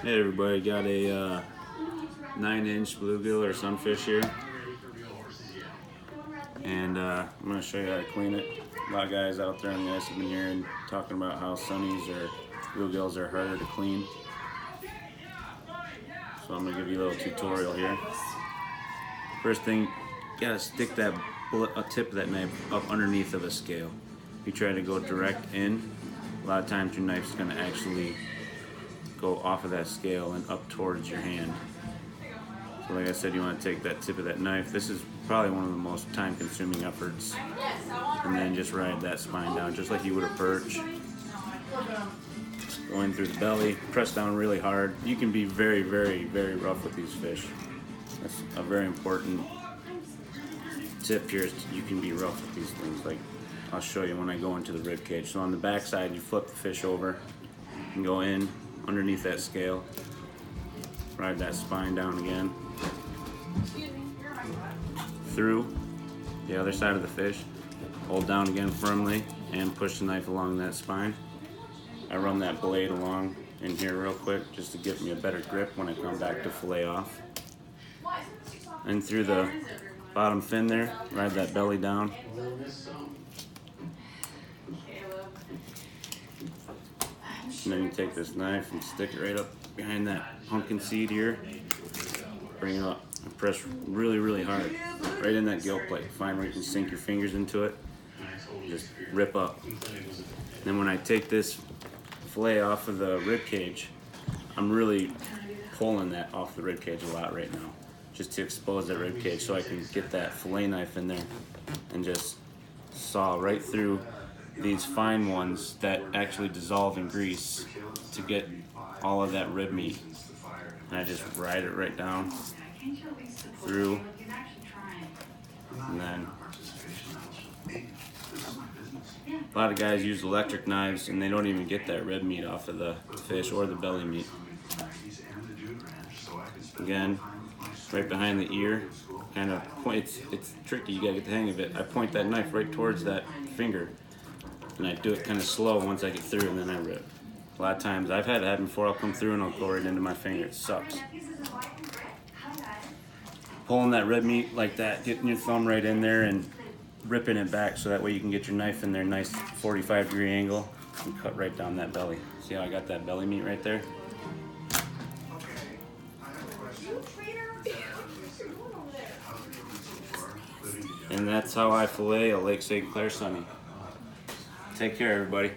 Hey everybody, got a 9-inch bluegill or sunfish here, and I'm going to show you how to clean it. A lot of guys out there on the ice have been hearing talking about how sunnies or bluegills are harder to clean. So I'm going to give you a little tutorial here. First thing, you got to stick that tip of that knife up underneath of a scale. If you try to go direct in, a lot of times your knife's going to actually go off of that scale and up towards your hand. So like I said, you want to take that tip of that knife. This is probably one of the most time-consuming efforts. And then just ride that spine down, just like you would a perch. Going through the belly, press down really hard. You can be very, very, very rough with these fish. That's a very important tip here, is you can be rough with these things. Like, I'll show you when I go into the rib cage. So on the back side, you flip the fish over and go in underneath that scale. Ride that spine down again. Through the other side of the fish. Hold down again firmly and push the knife along that spine. I run that blade along in here real quick just to give me a better grip when I come back to fillet off. And through the bottom fin there, ride that belly down. And then you take this knife and stick it right up behind that pumpkin seed here. Bring it up and press really, really hard. Right in that gill plate. Find where you can sink your fingers into it. Just rip up. Then when I take this fillet off of the rib cage, I'm really pulling that off the rib cage a lot right now, just to expose that rib cage so I can get that fillet knife in there and just saw right through these fine ones that actually dissolve in grease to get all of that rib meat. And I just ride it right down through, and then a lot of guys use electric knives and they don't even get that rib meat off of the fish or the belly meat. Again, right behind the ear, kind of point. It's tricky, you gotta get the hang of it. I point that knife right towards that finger, and I do it kind of slow once I get through, and then I rip. A lot of times, I've had it happen before. I'll come through and I'll go right into my finger. It sucks. Pulling that rib meat like that, getting your thumb right in there and ripping it back so that way you can get your knife in there, nice 45-degree angle, and cut right down that belly. See how I got that belly meat right there? And that's how I fillet a Lake St. Clair sunny. Take care, everybody.